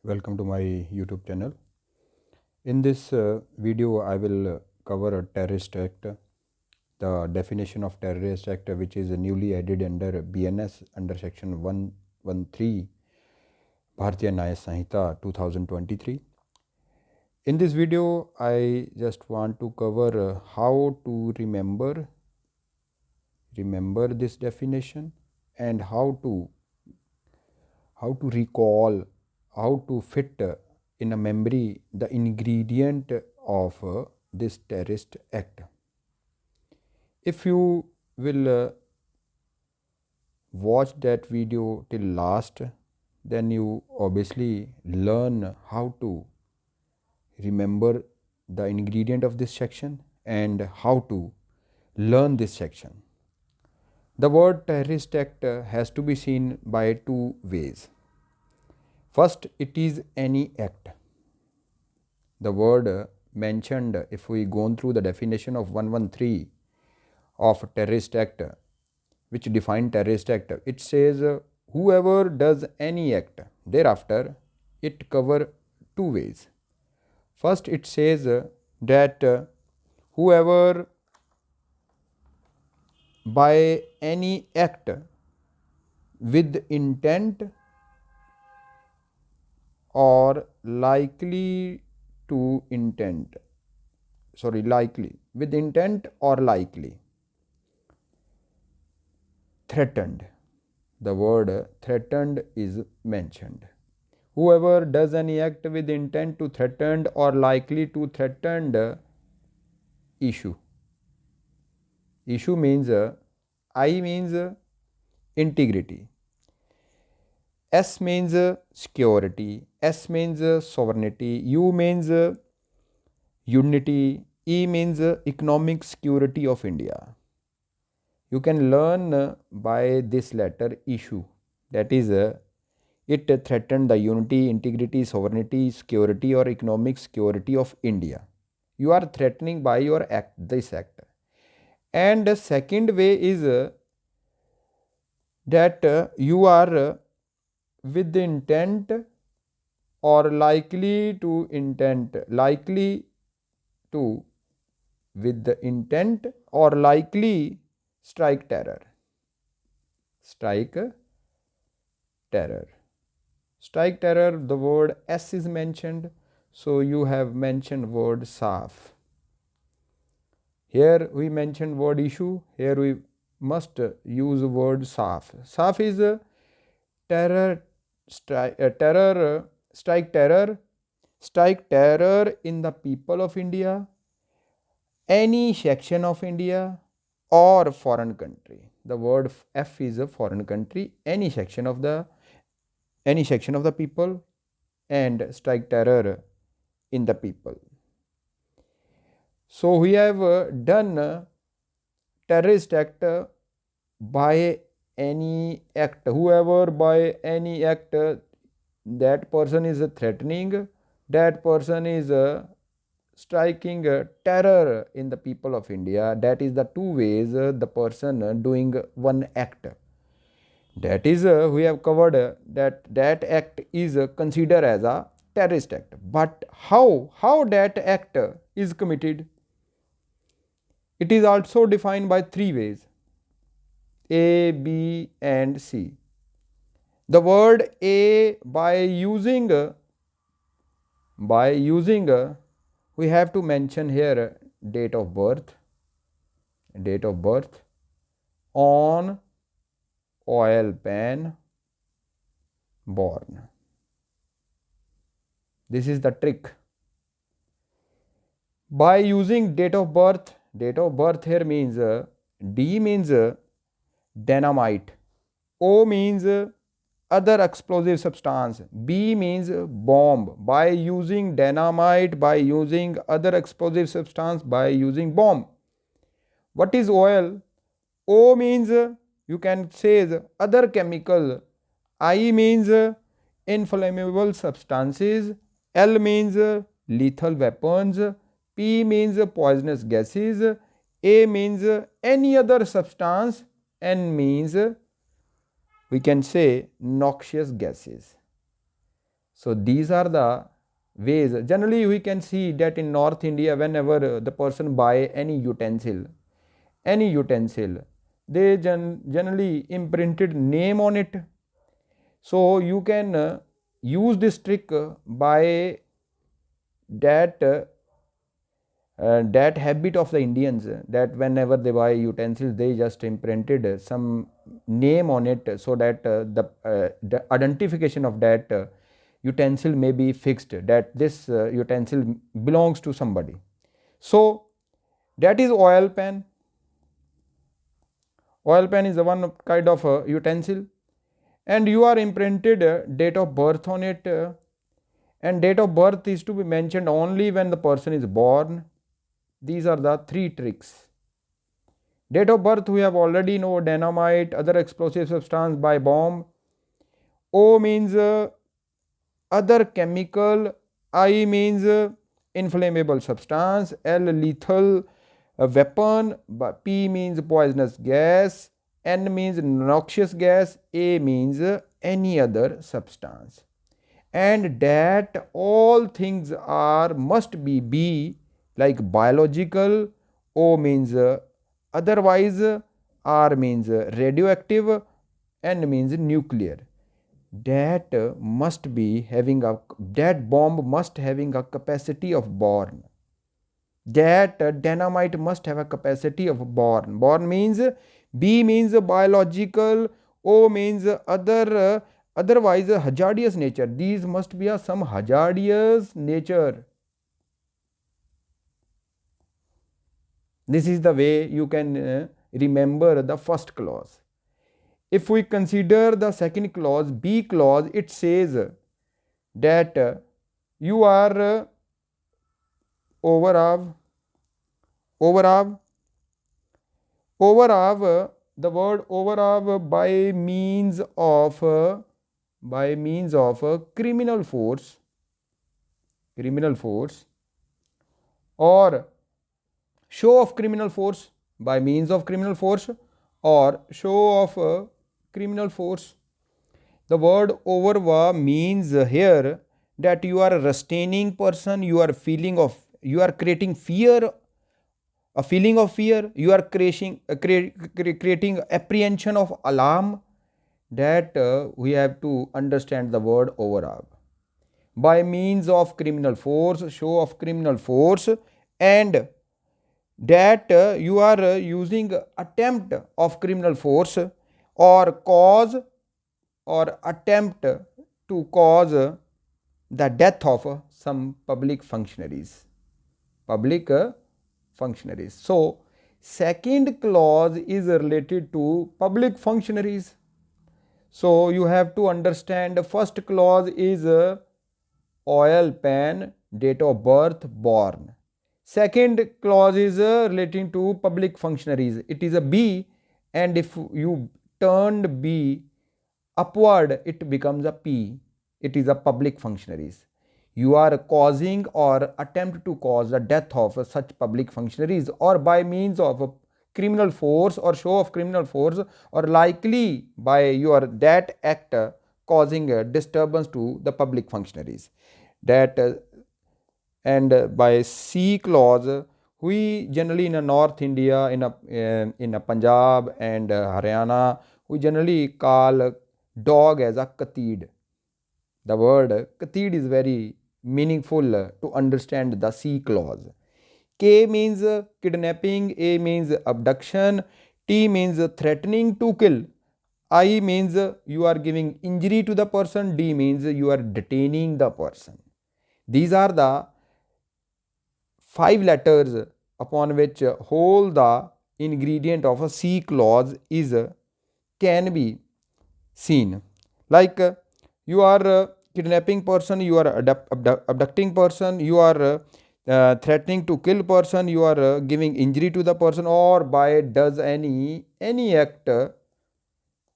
Welcome to my YouTube channel. In this video, I will cover a terrorist act, the definition of terrorist act, which is newly added under BNS under section 113 Bharatiya Nyaya Sanhita 2023. In this video, I just want to cover how to remember this definition and how to recall, how to fit in a memory the ingredient of this terrorist act. If you will watch that video till last, then you obviously learn how to remember the ingredient of this section and how to learn this section. The word terrorist act has to be seen by two ways. First, it is any act. The word mentioned, if we go through the definition of 113 of terrorist act, which define terrorist act, it says whoever does any act. Thereafter, it cover two ways. First, it says that whoever by any act with intent or likely to intent, likely, with intent or likely, threatened. The word threatened is mentioned. Whoever does any act with intent to threaten or likely to threaten issue. Issue means I means integrity. S means security. S means sovereignty. U means unity. E means economic security of India. You can learn by this letter issue. That is, it threatened the unity, integrity, sovereignty, security or economic security of India. You are threatening by your act, this act. And the second way is that you are with the intent or likely to intent, likely to, with the intent or likely strike terror. Strike terror. Strike terror, the word S is mentioned, so you have mentioned word SAF. Here we mentioned word issue, here we must use word SAF. SAF is terror, strike terror in the people of India, any section of India or foreign country. The word F is a foreign country, any section of the people, and strike terror in the people. So we have done terrorist act by any act. Whoever by any act, that person is threatening, that person is striking terror in the people of India. That is the two ways the person doing one act. That is, we have covered that act is considered as a terrorist act. But how that act is committed? It is also defined by three ways: A, B, and C. The word A, by using we have to mention here date of birth, on oil pan born. This is the trick. By using date of birth here means D means dynamite, O means other explosive substance, B means bomb. By using dynamite, by using other explosive substance, by using bomb. What is oil? O means you can say other chemical, I means inflammable substances, L means lethal weapons, P means poisonous gases, A means any other substance, N means we can say noxious gases. So these are the ways. Generally we can see that in North India, whenever the person buy any utensil, they generally imprinted name on it. So you can use this trick by that that habit of the Indians, that whenever they buy utensils, they just imprinted some name on it, so that the identification of that utensil may be fixed, that this utensil belongs to somebody. So that is oil pan. Oil pan is the one kind of utensil, and you are imprinted date of birth on it, and date of birth is to be mentioned only when the person is born. These are the three tricks. Date of birth we have already know: dynamite, other explosive substance by bomb. O means other chemical. I means inflammable substance. L lethal weapon. P means poisonous gas. N means noxious gas. A means any other substance. And that all things are must be like biological. O means otherwise. R means radioactive. N means nuclear. That must be having a, that bomb must having a capacity of born. That dynamite must have a capacity of born. Born means B means biological. O means otherwise hazardous nature. These must be a some hazardous nature. This is the way you can remember the first clause. If we consider the second clause, B clause, it says that you are over of the word over of by means of criminal force, or show of criminal force, by means of criminal force or show of criminal force. The word over means here that you are a restraining person, you are feeling of, you are creating fear, a feeling of fear, you are creating apprehension of alarm. That we have to understand the word over. By means of criminal force, show of criminal force, and that you are using attempt of criminal force, or cause or attempt to cause the death of some public functionaries. So second clause is related to public functionaries. So you have to understand, the first clause is oil pan, date of birth, born. Second clause is relating to public functionaries. It is a B, and if you turned B upward, it becomes a P. It is a public functionaries. You are causing or attempt to cause the death of such public functionaries, or by means of criminal force or show of criminal force, or likely by your that act causing a disturbance to the public functionaries. That and by C clause, we generally in a North India, in a Punjab and Haryana, we generally call dog as a kateed. The word kateed is very meaningful to understand the C clause. K means kidnapping, A means abduction, T means threatening to kill, I means you are giving injury to the person, D means you are detaining the person. These are the 5 letters upon which whole the ingredient of a C clause is can be seen. Like you are kidnapping person, you are abducting person, you are threatening to kill person, you are giving injury to the person, or by does any act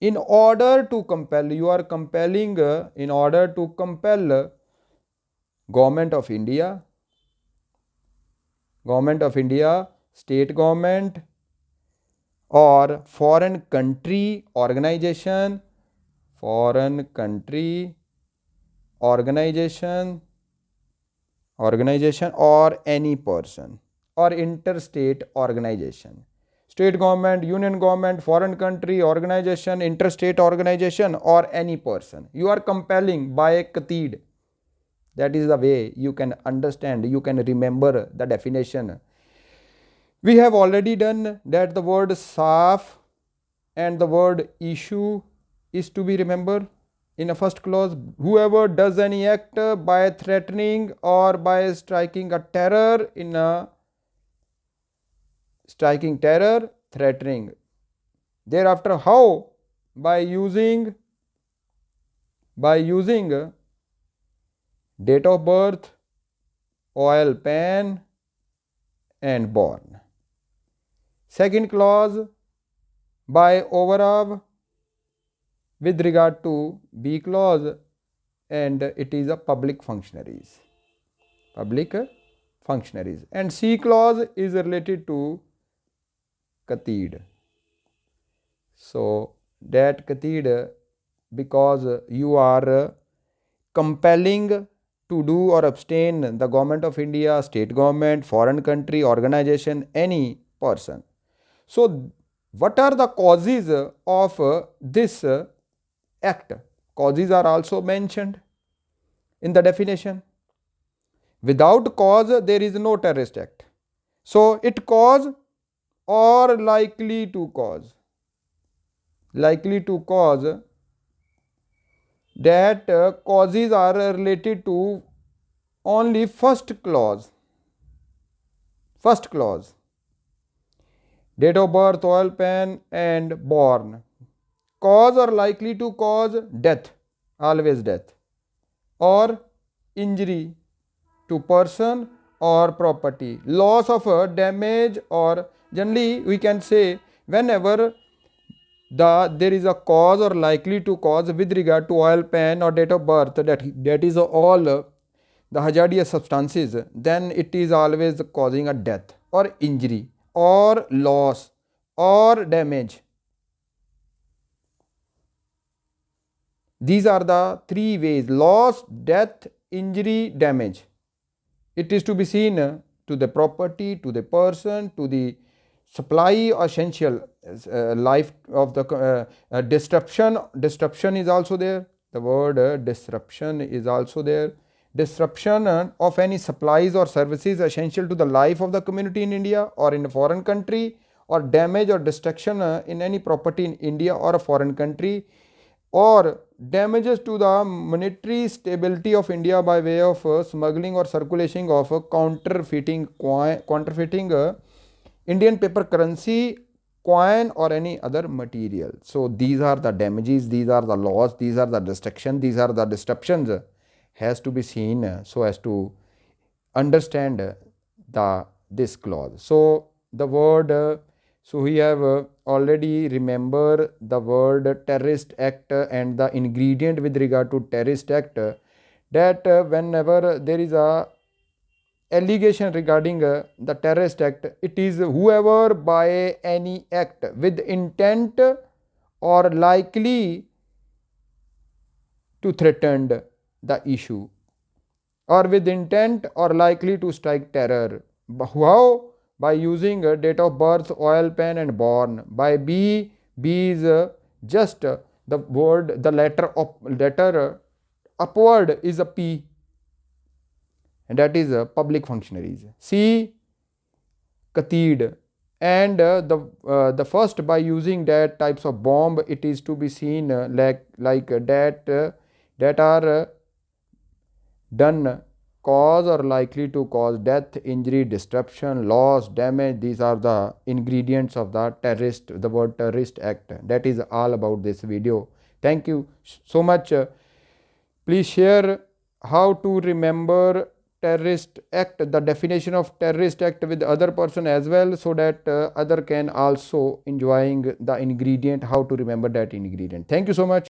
in order to compel, you are compelling in order to compel government of India, state government, or foreign country organization, foreign country organization, or any person, or interstate organization. State government, union government, foreign country, organization, interstate organization, or any person. You are compelling by a qatid. That is the way you can understand, you can remember the definition. We have already done that the word saf and the word issue is to be remembered in a first clause. Whoever does any act by threatening or by striking a terror in a striking terror, threatening. Thereafter, how? By using date of birth, oil pan, and born. Second clause, by over with regard to B clause, and it is a public functionaries. Public functionaries. And C clause is related to qatid. So that qatid, because you are compelling to do or abstain the government of India, state government, foreign country, organization, any person. So what are the causes of this act? Causes are also mentioned in the definition. Without cause, there is no terrorist act. So it cause or likely to cause. Likely to cause, that causes are related to only first clause. First clause. Date of birth, oil pan, and born. Cause or likely to cause death, always death, or injury to person or property, loss of a damage, or generally we can say whenever there is a cause or likely to cause with regard to oil pan or date of birth, that is all the hazardous substances, then it is always causing a death or injury or loss or damage. These are the three ways: loss, death, injury, damage. It is to be seen to the property, to the person, to the supply essential life of the disruption. Disruption is also there. The word disruption is also there. Disruption of any supplies or services essential to the life of the community in India or in a foreign country, or damage or destruction in any property in India or a foreign country, or damages to the monetary stability of India by way of smuggling or circulation of counterfeiting Indian paper currency, coin, or any other material. So these are the damages, these are the loss, these are the destruction, these are the disruptions has to be seen so as to understand this clause. So the word so we have already remember the word terrorist act and the ingredient with regard to terrorist act, that whenever there is a allegation regarding the terrorist act, it is whoever by any act with intent or likely to threaten the issue, or with intent or likely to strike terror. How? By using date of birth, oil pan, and born. By B, B is just the word, the letter upward is a P, and that is public functionaries. C, qatid, and the first, by using that types of bomb, it is to be seen that are done cause or likely to cause death, injury, disruption, loss, damage. These are the ingredients of the word terrorist act. That is all about this video. Thank you so much. Please share how to remember terrorist act, the definition of terrorist act with other person as well, so that other can also enjoying the ingredient, how to remember that ingredient. Thank you so much.